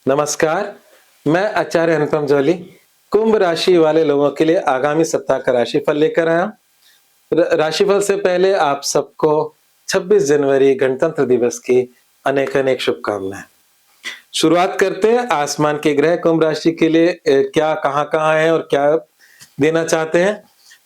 नमस्कार, मैं आचार्य अनुपम जौली कुंभ राशि वाले लोगों के लिए आगामी सप्ताह का राशिफल लेकर आया। राशिफल से पहले आप सबको 26 जनवरी गणतंत्र दिवस की अनेक-अनेक शुभकामनाएं। शुरुआत करते हैं आसमान के ग्रह कुंभ राशि के लिए क्या कहाँ-कहाँ हैं और क्या देना चाहते हैं।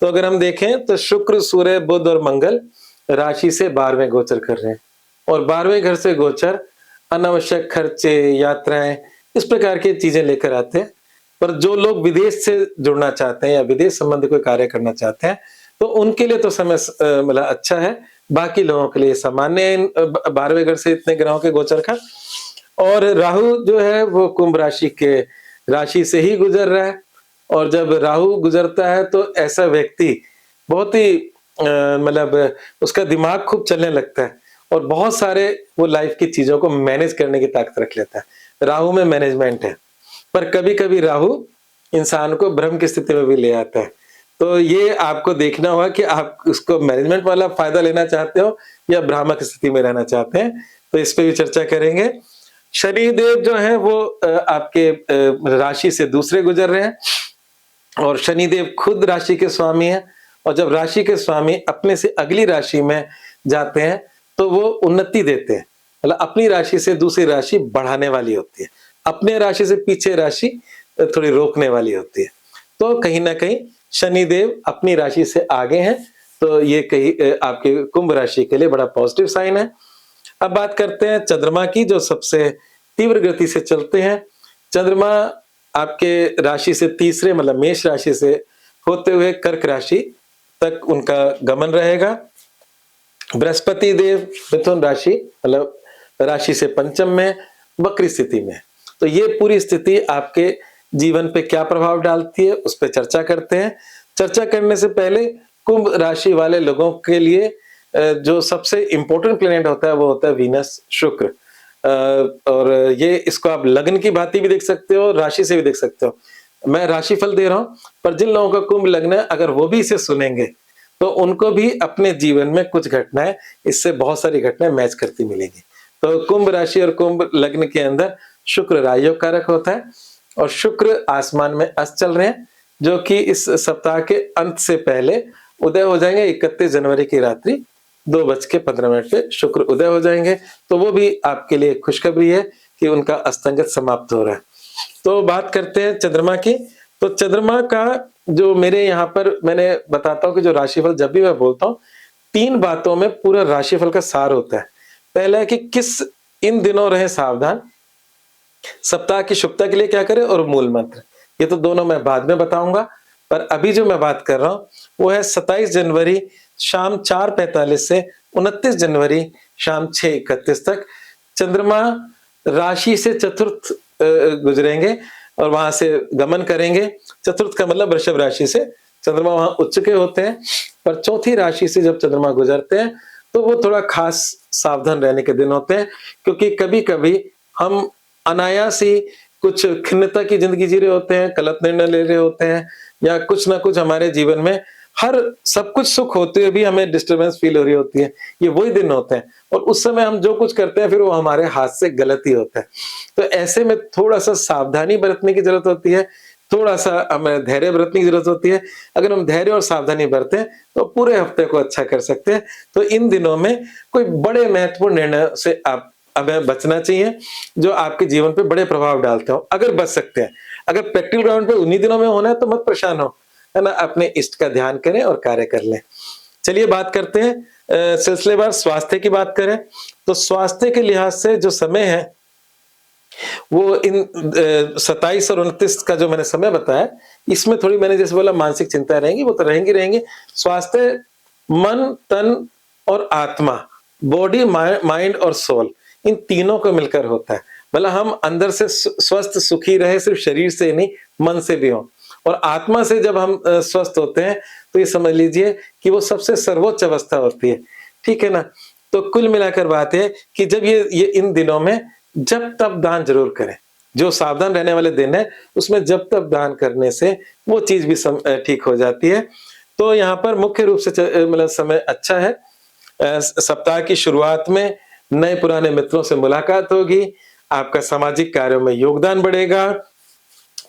तो अगर हम देखें तो शुक्र, सूर्य, बुध और मंगल राशि से 12वें गोचर कर रहे हैं और 12वें घर से गोचर अनावश्यक खर्चे, यात्राएं, इस प्रकार की चीजें लेकर आते हैं। पर जो लोग विदेश से जुड़ना चाहते हैं या विदेश संबंधी कोई कार्य करना चाहते हैं, तो उनके लिए तो समय मतलब अच्छा है। बाकी लोगों के लिए सामान्य है 12वें घर से इतने ग्रहों के गोचर का। और राहु जो है वो कुंभ राशि के राशि से ही गुजर रहा है और जब राहु गुजरता है तो ऐसा व्यक्ति बहुत ही मतलब उसका दिमाग खूब चलने लगता है और बहुत सारे वो लाइफ की चीजों को मैनेज करने की ताकत रख लेता है। राहु में मैनेजमेंट है, पर कभी-कभी राहु इंसान को भ्रम की स्थिति में भी ले आता है। तो ये आपको देखना होगा कि आप उसको मैनेजमेंट वाला फायदा लेना चाहते हो या भ्रामक स्थिति में रहना चाहते हैं, तो इस पे भी चर्चा करेंगे। शनि देव जो है वो आपके राशि से दूसरे गुजर रहे हैं और शनि देव खुद राशि के स्वामी हैं और जब राशि के स्वामी अपने से अगली राशि में जाते हैं तो वो उन्नति देते हैं, मतलब अपनी राशि से दूसरी राशि बढ़ाने वाली होती है, अपने राशि से पीछे राशि थोड़ी रोकने वाली होती है। तो कहीं ना कहीं शनि देव अपनी राशि से आगे हैं, तो ये कहीं आपके कुंभ राशि के लिए बड़ा पॉजिटिव साइन है। अब बात करते हैं चंद्रमा की, जो सबसे तीव्र गति से चलते हैं। चंद्रमा आपके राशि से तीसरे मतलब मेष राशि से होते हुए कर्क राशि तक उनका गमन रहेगा। बृहस्पति देव मिथुन राशि मतलब राशि से पंचम में वक्री स्थिति में। तो ये पूरी स्थिति आपके जीवन पे क्या प्रभाव डालती है उस पर चर्चा करते हैं। चर्चा करने से पहले कुंभ राशि वाले लोगों के लिए जो सबसे इंपॉर्टेंट प्लेनेट होता है वो होता है वीनस, शुक्र। और ये इसको आप लग्न की भांति भी देख सकते हो, राशि से भी देख सकते हो। मैं राशिफल दे रहा हूं, पर जिन लोगों का कुंभ लग्न है अगर वो भी इसे सुनेंगे तो उनको भी अपने जीवन में कुछ घटनाएं, इससे बहुत सारी घटनाएं मैच करती मिलेंगी। तो कुंभ राशि और कुंभ लग्न के अंदर शुक्र राजयोग कारक होता है और शुक्र आसमान में अस्त चल रहे हैं, जो कि इस सप्ताह के अंत से पहले उदय हो जाएंगे। 31 जनवरी की रात्रि 2:15 पे शुक्र उदय हो जाएंगे, तो वो भी आपके लिए खुशखबरी है कि उनका अस्तंगत समाप्त हो रहा है। तो बात करते हैं चंद्रमा की। तो चंद्रमा का जो मेरे यहाँ पर मैंने बताता हूँ कि जो राशिफल जब भी मैं बोलता हूँ 3 बातों में पूरा राशिफल का सार होता है। पहला है कि किस इन दिनों रहे सावधान, सप्ताह की शुभता के लिए क्या करें और मूल मंत्र, ये तो दोनों मैं बाद में बताऊंगा। पर अभी जो मैं बात कर रहा हूं वो है 27 जनवरी शाम 4:45 से 29 जनवरी शाम 6:31 तक चंद्रमा राशि से चतुर्थ गुजरेंगे और वहां से गमन करेंगे। चतुर्थ का मतलब वृषभ राशि से, चंद्रमा वहां उच्च के होते हैं, पर चौथी राशि से जब चंद्रमा गुजरते हैं तो वो थोड़ा खास सावधान रहने के दिन होते हैं, क्योंकि कभी कभी हम अनायास ही कुछ खिन्नता की जिंदगी जी रहे होते हैं, गलत निर्णय ले रहे होते हैं, या कुछ ना कुछ हमारे जीवन में हर सब कुछ सुख होते हुए भी हमें डिस्टरबेंस फील हो रही होती है। ये वही दिन होते हैं और उस समय हम जो कुछ करते हैं फिर वो हमारे हाथ से गलत ही होता है। तो ऐसे में थोड़ा सा सावधानी बरतने की जरूरत होती है, थोड़ा सा हमें धैर्य बरतने की जरूरत होती है। अगर हम धैर्य और सावधानी बरतें तो पूरे हफ्ते को अच्छा कर सकते हैं। तो इन दिनों में कोई बड़े महत्वपूर्ण निर्णय से आप हमें बचना चाहिए जो आपके जीवन पे बड़े प्रभाव डालते हो, अगर बच सकते हैं। अगर प्रैक्टिकल ग्राउंड पे उन्हीं दिनों में होना है तो मत परेशान हो, है ना, अपने इष्ट का ध्यान करें और कार्य कर लें। चलिए बात करते हैं सिलसिलेवार स्वास्थ्य की बात करें तो स्वास्थ्य के लिहाज से जो समय है वो इन 27 और 29 का जो मैंने समय बताया, इसमें थोड़ी मैंने जैसे बोला मानसिक चिंता रहेंगी, वो तो रहेंगी। स्वास्थ्य मन, तन और आत्मा, बॉडी, माइंड और सोल, इन तीनों को मिलकर होता है। मतलब हम अंदर से स्वस्थ सुखी रहे, सिर्फ शरीर से नहीं मन से भी हो। और आत्मा से जब हम स्वस्थ होते हैं तो ये समझ लीजिए कि वो सबसे सर्वोच्च अवस्था होती है, ठीक है ना। तो कुल मिलाकर बात है कि जब ये इन दिनों में जब तब दान जरूर करें। जो सावधान रहने वाले दिन है उसमें जब तब दान करने से वो चीज भी ठीक हो जाती है। तो यहाँ पर मुख्य रूप से मतलब समय अच्छा है। सप्ताह की शुरुआत में नए पुराने मित्रों से मुलाकात होगी, आपका सामाजिक कार्यों में योगदान बढ़ेगा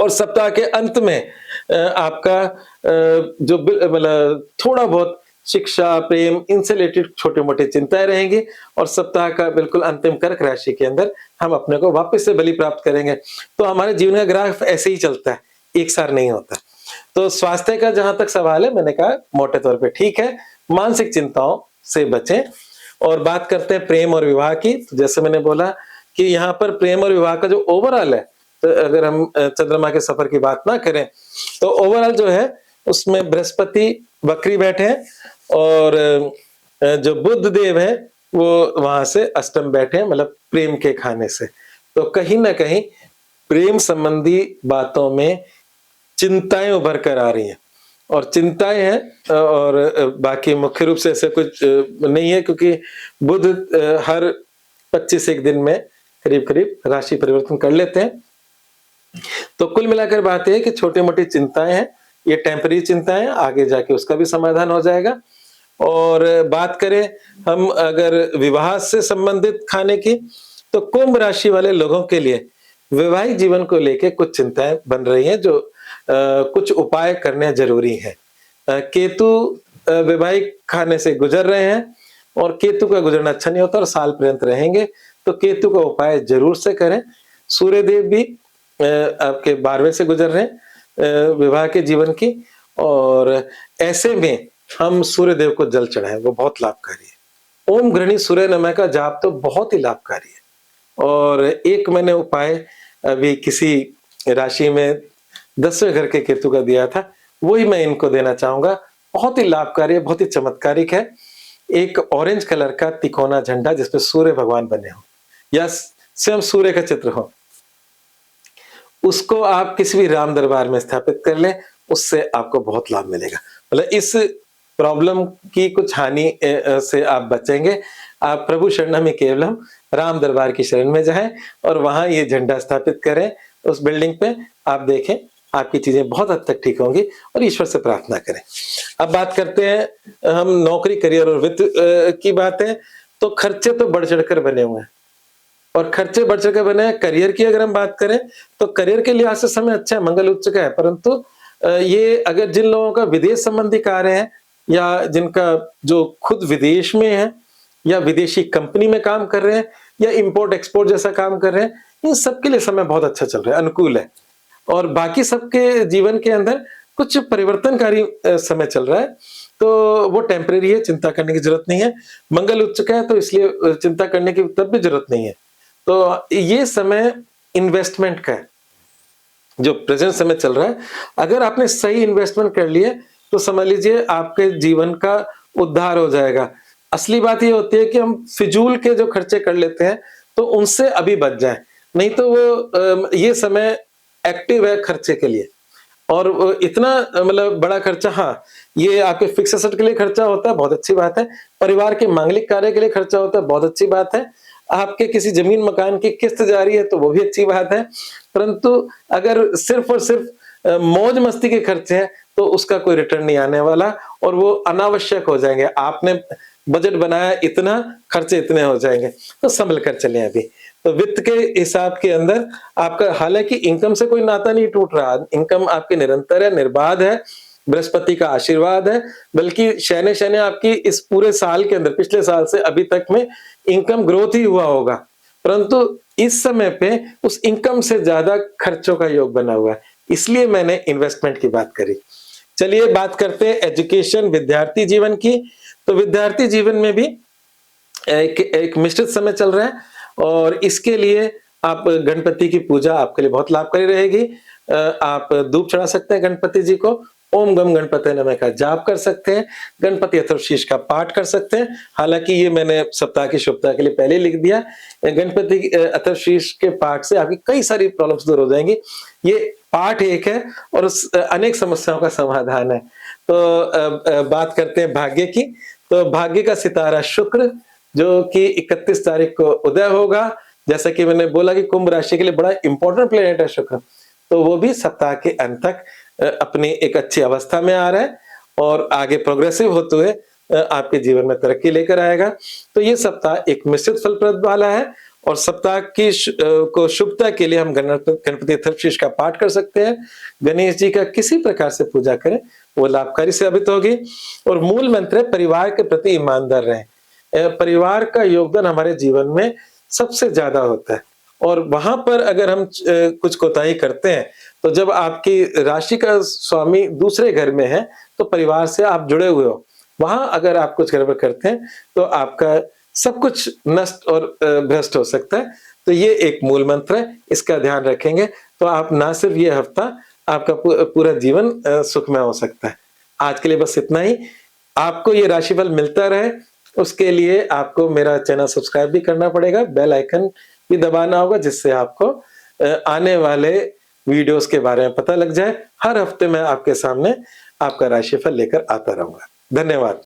और सप्ताह के अंत में आपका जो मतलब थोड़ा बहुत शिक्षा, प्रेम इनसे रिलेटेड छोटी-मोटी चिंताएँ रहेंगी और सप्ताह का बिल्कुल अंतिम कर्क राशि के अंदर हम अपने को वापस से बलि प्राप्त करेंगे। तो हमारे जीवन का ग्राफ ऐसे ही चलता है, एक सार नहीं होता। तो स्वास्थ्य का जहाँ तक सवाल है, मैंने कहा मोटे तौर पे ठीक है, मानसिक चिंताओं से बचें। और बात करते हैं प्रेम और विवाह की, तो जैसे मैंने बोला कि यहाँ पर प्रेम और विवाह का जो ओवरऑल है, तो अगर हम चंद्रमा के सफर की बात ना करें, तो ओवरऑल जो है उसमें बृहस्पति वक्री बैठे हैं और जो बुध देव है वो वहां से अष्टम बैठे हैं, मतलब प्रेम के खाने से। तो कहीं ना कहीं प्रेम संबंधी बातों में चिंताएं उभर कर आ रही हैं और चिंताएं हैं और बाकी मुख्य रूप से ऐसे कुछ नहीं है, क्योंकि बुध हर 25 एक दिन में करीब करीब राशि परिवर्तन कर लेते हैं। तो कुल मिलाकर बात यह है कि छोटी मोटी चिंताएं हैं, ये टेम्पररी चिंताएं, आगे जाके उसका भी समाधान हो जाएगा। और बात करें हम अगर विवाह से संबंधित खाने की, तो कुंभ राशि वाले लोगों के लिए वैवाहिक जीवन को लेके कुछ चिंताएं बन रही हैं, जो कुछ उपाय करने जरूरी है। केतु वैवाहिक खाने से गुजर रहे हैं और केतु का गुजरना अच्छा नहीं होता और साल पर्यंत रहेंगे, तो केतु का उपाय जरूर से करें। सूर्य देव भी आपके 12वें से गुजर रहे हैं विवाह के जीवन की, और ऐसे में हम सूर्य देव को जल चढ़ाएं, वो बहुत लाभकारी है। ओम घृणी सूर्य नमः का जाप तो बहुत ही लाभकारी है। और एक मैंने उपाय अभी किसी राशि में 10वें घर के केतु का दिया था, वही मैं इनको देना चाहूंगा, बहुत ही लाभकारी है, बहुत ही चमत्कारिक है। एक ऑरेंज कलर का तिकोना झंडा जिसपे सूर्य भगवान बने हो या स्वयं सूर्य का चित्र हो, उसको आप किसी भी राम दरबार में स्थापित कर लें, उससे आपको बहुत लाभ मिलेगा। मतलब इस प्रॉब्लम की कुछ हानि से आप बचेंगे। आप प्रभु शरणम केवलम राम दरबार की शरण में जाएं और वहां ये झंडा स्थापित करें उस बिल्डिंग पे, आप देखें आपकी चीजें बहुत हद तक ठीक होंगी और ईश्वर से प्रार्थना करें। अब बात करते हैं हम नौकरी, करियर और वित्त की बात है, तो खर्चे तो बढ़ चढ़कर बने हुए हैं और खर्चे बढ़ चढ़कर बने हैं। करियर की अगर हम बात करें तो करियर के लिहाज से समय अच्छा है, मंगल उच्च का है, परंतु ये अगर जिन लोगों का विदेश संबंधी कार्य है या जिनका जो खुद विदेश में है या विदेशी कंपनी में काम कर रहे हैं या इंपोर्ट एक्सपोर्ट जैसा काम कर रहे हैं, इन सबके लिए समय बहुत अच्छा चल रहा है, अनुकूल है। और बाकी सबके जीवन के अंदर कुछ परिवर्तनकारी समय चल रहा है, तो वो टेम्परेरी है, चिंता करने की जरूरत नहीं है। मंगल उच्च का है तो इसलिए चिंता करने की तब भी जरूरत नहीं है। तो ये समय इन्वेस्टमेंट का है, जो प्रेजेंट समय चल रहा है। अगर आपने सही इन्वेस्टमेंट कर लिए तो समझ लीजिए आपके जीवन का उद्धार हो जाएगा। असली बात ये होती है कि हम फिजूल के जो खर्चे कर लेते हैं तो उनसे अभी बच जाएं, नहीं तो वो ये समय एक्टिव है खर्चे के लिए। और इतना मतलब बड़ा खर्चा, हाँ ये आपके फिक्स एसेट के लिए खर्चा होता है, बहुत अच्छी बात है। परिवार के मांगलिक कार्य के लिए खर्चा होता है, बहुत अच्छी बात है। आपके किसी जमीन मकान की किस्त जा रही है तो वो भी अच्छी बात है। परंतु अगर सिर्फ और सिर्फ मौज मस्ती के खर्चे हैं तो उसका कोई रिटर्न नहीं आने वाला और वो अनावश्यक हो जाएंगे। आपने बजट बनाया इतना, खर्चे इतने हो जाएंगे, तो संभल कर चलें अभी। तो वित्त के हिसाब के अंदर आपका, हालांकि इनकम से कोई नाता नहीं टूट रहा, इनकम आपकी निरंतर है, निर्बाध है, बृहस्पति का आशीर्वाद है, बल्कि शनि शनि आपकी इस पूरे साल के अंदर, पिछले साल से अभी तक में इनकम ग्रोथ ही हुआ होगा, परंतु इस समय पे उस इनकम से ज्यादा खर्चों का योग बना हुआ है, इसलिए मैंने इन्वेस्टमेंट की बात करी। चलिए बात करते हैं एजुकेशन, विद्यार्थी जीवन की। तो विद्यार्थी जीवन में भी एक मिश्रित समय चल रहा है और इसके लिए आप गणपति की पूजा आपके लिए बहुत लाभकारी रहेगी। आप धूप चढ़ा सकते हैं गणपति जी को, ओम गम गणपति नमः का जाप कर सकते हैं, गणपति अथर्वशीर्ष का पाठ कर सकते हैं। हालांकि ये मैंने सप्ताह की शुभता के लिए पहले ही लिख दिया। गणपति अथर्वशीर्ष के पाठ से आपकी कई सारी प्रॉब्लम्स दूर हो जाएंगी। ये पाठ एक है और अनेक समस्याओं का समाधान है। तो बात करते हैं भाग्य की। तो भाग्य का सितारा शुक्र, जो कि 31 तारीख को उदय होगा। जैसा कि मैंने बोला कि कुंभ राशि के लिए बड़ा इंपॉर्टेंट प्लेनेट है शुक्र, तो वो भी सप्ताह के अंत तक अपनी एक अच्छी अवस्था में आ रहा है और आगे प्रोग्रेसिव होते हुए आपके जीवन में तरक्की लेकर आएगा। तो ये सप्ताह एक मिश्रित फलप्रद वाला है और सप्ताह की को शुभता के लिए हम गणपति अथर्वशीर्ष का पाठ कर सकते हैं। गणेश जी का किसी प्रकार से पूजा करें, वो लाभकारी साबित होगी। और मूल मंत्र है, परिवार के प्रति ईमानदार रहें। परिवार का योगदान हमारे जीवन में सबसे ज्यादा होता है, और वहां पर अगर हम कुछ कोताही करते हैं, तो जब आपकी राशि का स्वामी दूसरे घर में है, तो परिवार से आप जुड़े हुए हो, वहां अगर आप कुछ गड़बड़ करते हैं तो आपका सब कुछ नष्ट और भ्रष्ट हो सकता है। तो ये एक मूल मंत्र है, इसका ध्यान रखेंगे तो आप ना सिर्फ ये हफ्ता, आपका पूरा जीवन सुखमय हो सकता है। आज के लिए बस इतना ही। आपको ये राशिफल मिलता रहे, उसके लिए आपको मेरा चैनल सब्सक्राइब भी करना पड़ेगा, बेल आइकन भी दबाना होगा, जिससे आपको आने वाले वीडियोस के बारे में पता लग जाए। हर हफ्ते मैं आपके सामने आपका राशिफल लेकर आता रहूंगा। धन्यवाद।